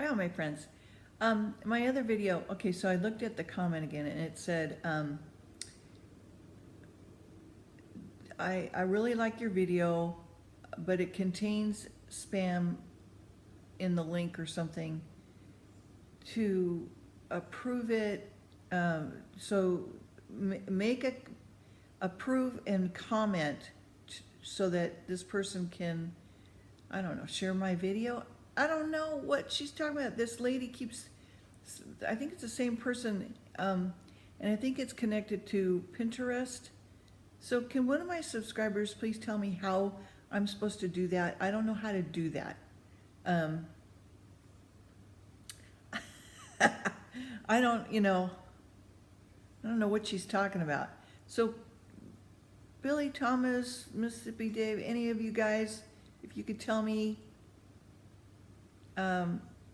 Wow, my friends. My other video, okay, so I looked at the comment again and it said, I really like your video, but it contains spam in the link or something. To approve it, so make a approve and comment so that this person can, I don't know, share my video. I don't know what she's talking about. This lady keeps, I think it's the same person, and I think it's connected to Pinterest. So can one of my subscribers please tell me how I'm supposed to do that? I don't know how to do that. I don't know what she's talking about. So Billy, Thomas, Mississippi Dave, any of you guys, if you could tell me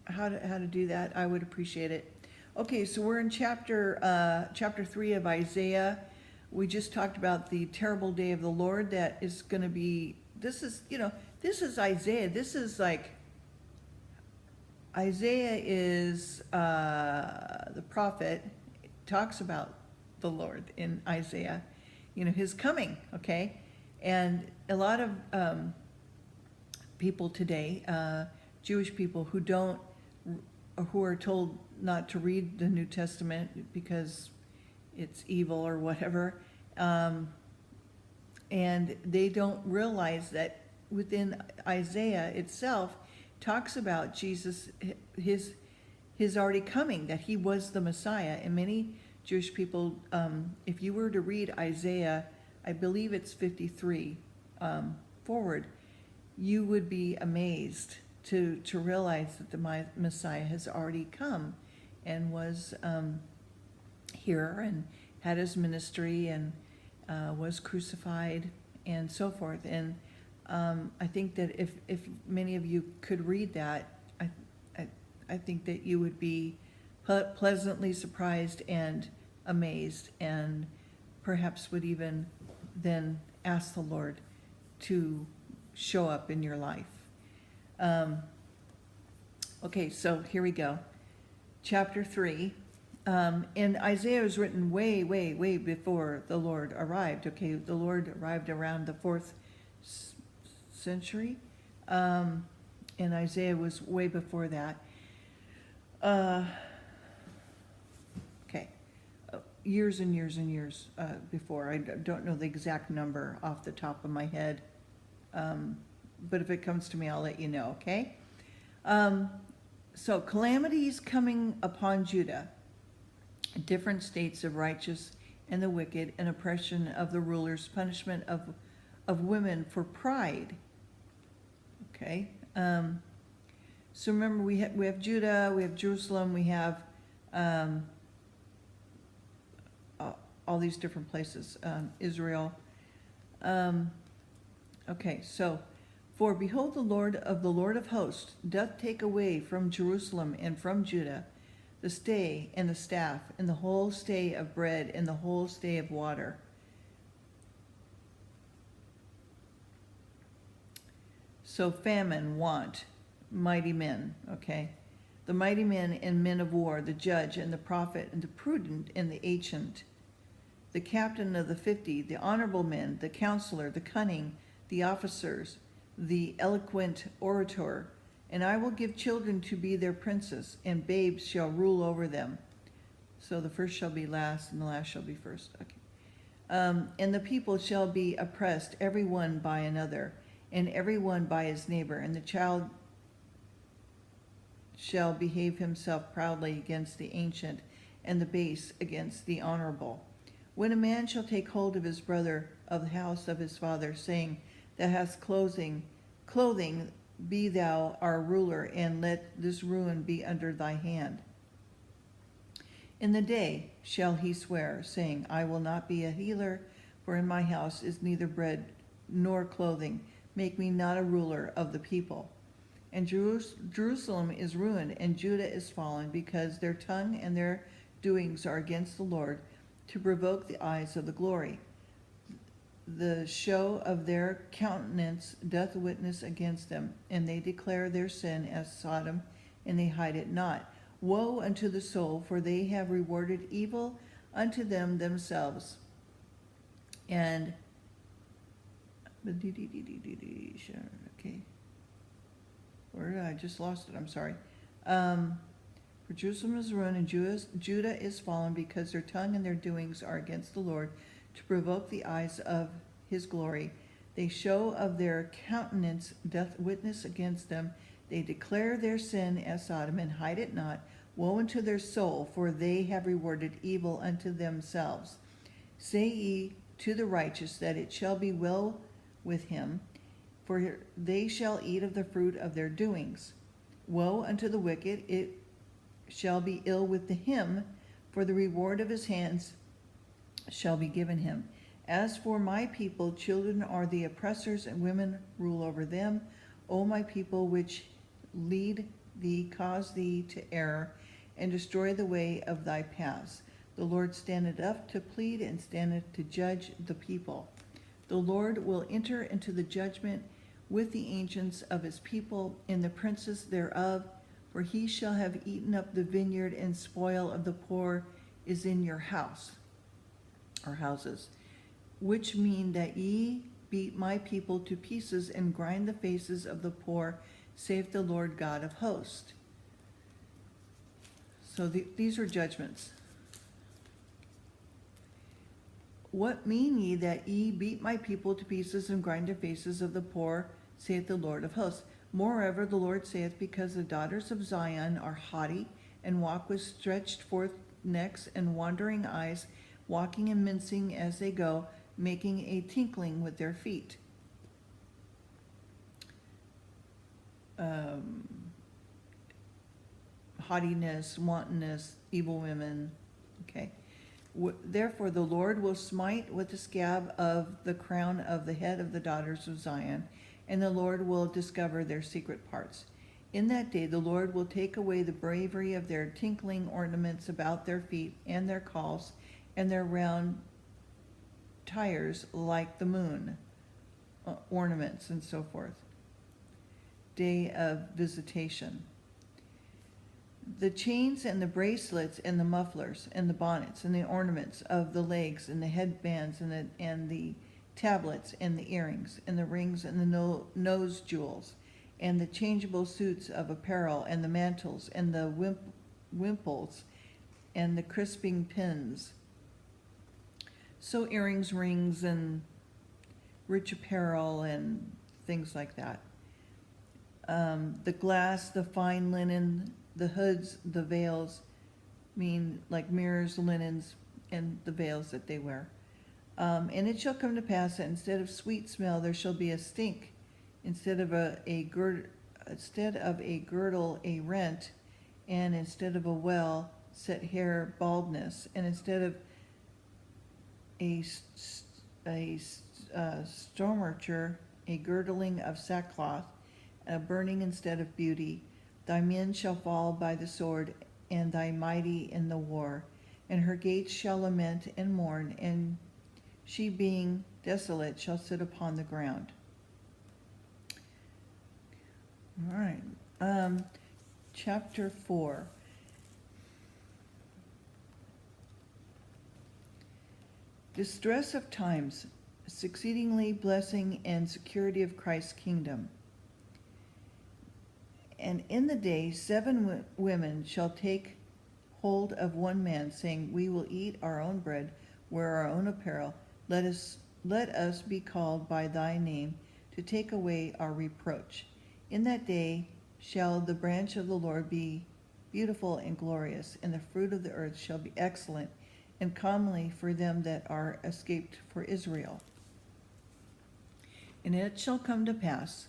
how to do that, I would appreciate it. Okay, so we're in chapter 3 of Isaiah. We just talked about the terrible day of the Lord that is going to be. This is Isaiah. This is like, Isaiah is the prophet. It talks about the Lord in Isaiah, his coming, okay? And a lot of people today, Jewish people who are told not to read the New Testament because it's evil or whatever, and they don't realize that within Isaiah itself talks about Jesus, his already coming, that he was the Messiah. And many Jewish people, if you were to read Isaiah, I believe it's 53 forward, you would be amazed to realize that the Messiah has already come and was here and had his ministry and was crucified and so forth. And I think that if many of you could read that, I think that you would be pleasantly surprised and amazed, and perhaps would even then ask the Lord to show up in your life. Okay, so here we go. Chapter 3. And Isaiah was written way, way, way before the Lord arrived. Okay, the Lord arrived around the 4th century, and Isaiah was way before that. Okay, years and years and years before. I don't know the exact number off the top of my head, but if it comes to me, I'll let you know, okay? So calamities coming upon Judah, different states of righteous and the wicked, and oppression of the rulers, punishment of women for pride. Okay, so remember we have Judah, we have Jerusalem, we have all these different places, Israel. Okay, so for behold, the Lord of hosts doth take away from Jerusalem and from Judah the stay and the staff and the whole stay of bread and the whole stay of water. So famine, want, mighty men, okay? The mighty men and men of war, the judge and the prophet and the prudent and the ancient, the captain of the 50, the honorable men, the counselor, the cunning, the officers, the eloquent orator. And I will give children to be their princes, and babes shall rule over them. So the first shall be last, and the last shall be first. Okay. And the people shall be oppressed, every one by another, and every one by his neighbor. And the child shall behave himself proudly against the ancient, and the base against the honorable. When a man shall take hold of his brother of the house of his father, saying, Thou hast clothing, be thou our ruler, and let this ruin be under thy hand. In the day shall he swear, saying, I will not be a healer, for in my house is neither bread nor clothing. Make me not a ruler of the people. And Jerusalem is ruined, and Judah is fallen, because their tongue and their doings are against the Lord, to provoke the eyes of the glory. The show of their countenance doth witness against them, and they declare their sin as Sodom and they hide it not. Woe unto the soul, for they have rewarded evil unto them themselves. And okay, I just lost it. I'm sorry. For Jerusalem is ruined, and Judah is fallen, because their tongue and their doings are against the Lord, to provoke the eyes of his glory. They show of their countenance doth witness against them. They declare their sin as Sodom, and hide it not. Woe unto their soul, for they have rewarded evil unto themselves. Say ye to the righteous that it shall be well with him, for they shall eat of the fruit of their doings. Woe unto the wicked, it shall be ill with him, for the reward of his hands shall be given him. As for my people, children are the oppressors, and women rule over them. O my people, which lead thee, cause thee to err, and destroy the way of thy paths. The Lord standeth up to plead, and standeth to judge the people. The Lord will enter into the judgment with the ancients of his people, and the princes thereof, for he shall have eaten up the vineyard, and spoil of the poor is in your house, or houses, which mean that ye beat my people to pieces, and grind the faces of the poor, saith the Lord God of hosts. So these are judgments. What mean ye that ye beat my people to pieces, and grind the faces of the poor, saith the Lord of hosts? Moreover, the Lord saith, because the daughters of Zion are haughty, and walk with stretched forth necks and wandering eyes, walking and mincing as they go, making a tinkling with their feet. Haughtiness, wantonness, evil women. Okay. Therefore the Lord will smite with the scab of the crown of the head of the daughters of Zion, and the Lord will discover their secret parts. In that day the Lord will take away the bravery of their tinkling ornaments about their feet, and their calves, and their round tires like the moon, ornaments, and so forth. Day of visitation. The chains and the bracelets and the mufflers and the bonnets and the ornaments of the legs and the headbands and the tablets and the earrings and the rings and the nose jewels and the changeable suits of apparel and the mantles and the wimples and the crisping pins. So earrings, rings, and rich apparel and things like that. The glass, the fine linen, the hoods, the veils, mean like mirrors, linens, and the veils that they wear. And it shall come to pass that instead of sweet smell there shall be a stink, instead of a girdle a rent, and instead of a well set hair baldness, and instead of a stomacher a girdling of sackcloth, a burning instead of beauty. Thy men shall fall by the sword, and thy mighty in the war. And her gates shall lament and mourn, and she being desolate shall sit upon the ground. All right. Chapter 4. Distress of times, succeedingly blessing and security of Christ's kingdom. And in the day 7 women shall take hold of one man, saying, we will eat our own bread, wear our own apparel. Let us be called by thy name, to take away our reproach. In that day shall the branch of the Lord be beautiful and glorious, and the fruit of the earth shall be excellent and comely for them that are escaped for Israel. And it shall come to pass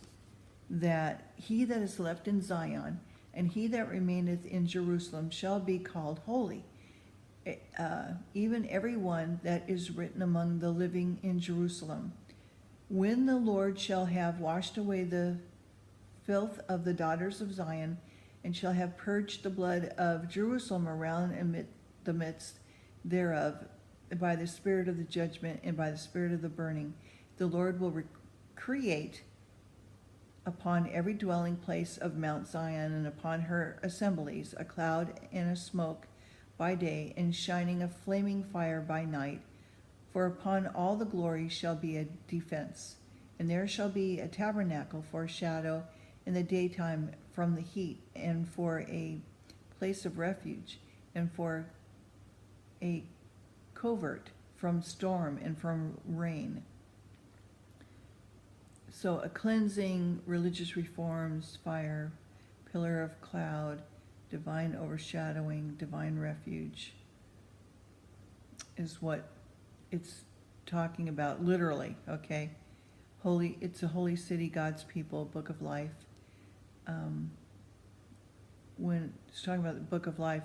that he that is left in Zion and he that remaineth in Jerusalem shall be called holy, even every one that is written among the living in Jerusalem. When the Lord shall have washed away the filth of the daughters of Zion, and shall have purged the blood of Jerusalem around and the midst thereof, by the spirit of the judgment and by the spirit of the burning, the Lord will create upon every dwelling place of Mount Zion, and upon her assemblies, a cloud and a smoke by day, and shining a flaming fire by night. For upon all the glory shall be a defense, and there shall be a tabernacle for a shadow in the daytime from the heat, and for a place of refuge, and for a covert from storm and from rain. So a cleansing, religious reforms, fire, pillar of cloud, divine overshadowing, divine refuge is what it's talking about literally, okay? Holy, it's a holy city, God's people, book of life. When it's talking about the book of life,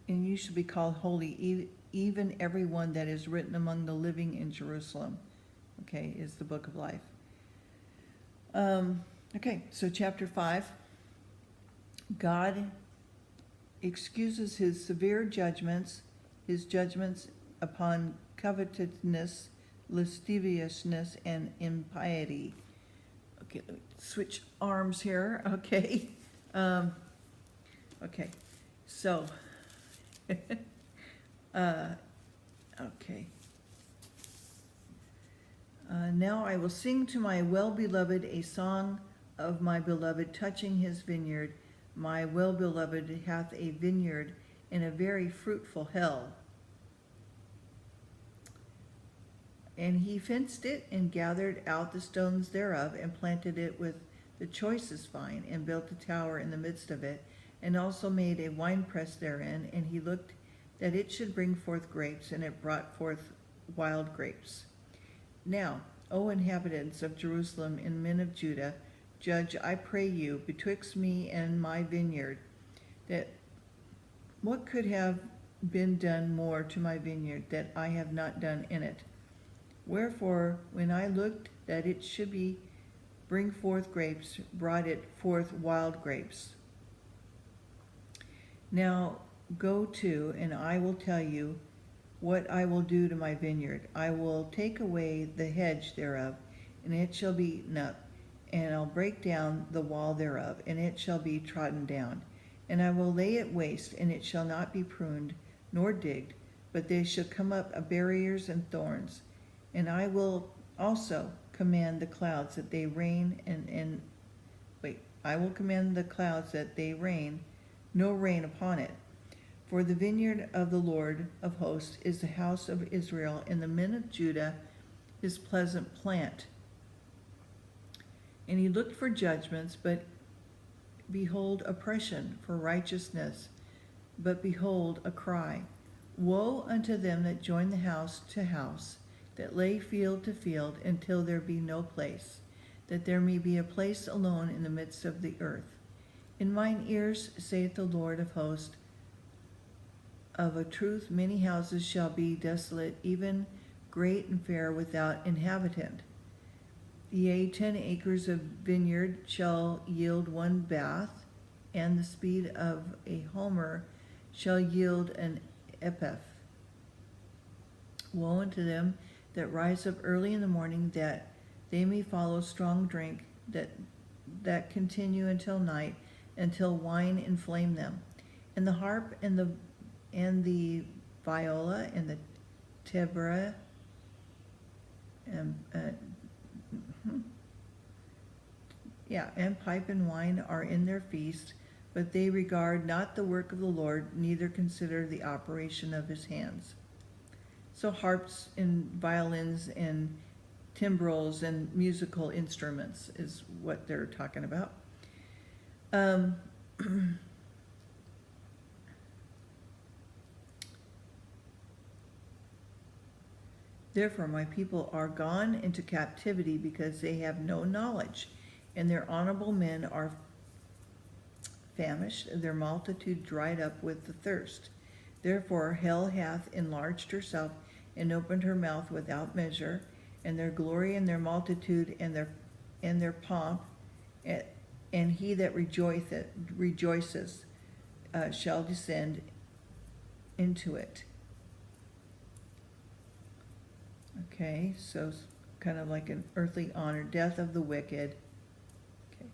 and you shall be called holy, even everyone that is written among the living in Jerusalem, okay, is the book of life. Okay, so chapter 5, God excuses his severe judgments, his judgments upon covetousness, lasciviousness, and impiety. Okay, let me switch arms here, okay. Okay, so, okay. Now I will sing to my well-beloved a song of my beloved touching his vineyard. My well-beloved hath a vineyard in a very fruitful hill. And he fenced it and gathered out the stones thereof, and planted it with the choicest vine, and built a tower in the midst of it, and also made a winepress therein. And he looked that it should bring forth grapes, and it brought forth wild grapes. Now, O inhabitants of Jerusalem and men of Judah, judge, I pray you, betwixt me and my vineyard, that what could have been done more to my vineyard that I have not done in it? Wherefore, when I looked that it should bring forth grapes, brought it forth wild grapes. Now go to, and I will tell you what I will do to my vineyard. I will take away the hedge thereof, and it shall be eaten up, and I'll break down the wall thereof, and it shall be trodden down. And I will lay it waste, and it shall not be pruned, nor digged, but they shall come up barriers and thorns. And I will also command the clouds that they rain, I will command the clouds that they rain, no rain upon it. For the vineyard of the Lord of hosts is the house of Israel, and the men of Judah his pleasant plant. And he looked for judgments, but behold oppression, for righteousness, but behold a cry. Woe unto them that join the house to house, that lay field to field, until there be no place, that there may be a place alone in the midst of the earth. In mine ears, saith the Lord of hosts, of a truth many houses shall be desolate, even great and fair, without inhabitant. Yea, 10 acres of vineyard shall yield 1 bath, and the speed of a homer shall yield an ephah. Woe unto them that rise up early in the morning, that they may follow strong drink, that continue until night, until wine inflame them. And the harp and the viola and the tabret and pipe and wine are in their feast, but they regard not the work of the Lord, neither consider the operation of his hands. So harps and violins and timbrels and musical instruments is what they're talking about. Therefore my people are gone into captivity, because they have no knowledge, and their honorable men are famished, their multitude dried up with the thirst. Therefore hell hath enlarged herself, and opened her mouth without measure, and their glory and their multitude and their pomp, and he that rejoices shall descend into it. Okay, so kind of like an earthly honor, death of the wicked. Okay.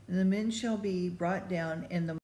And the men shall be brought down, and the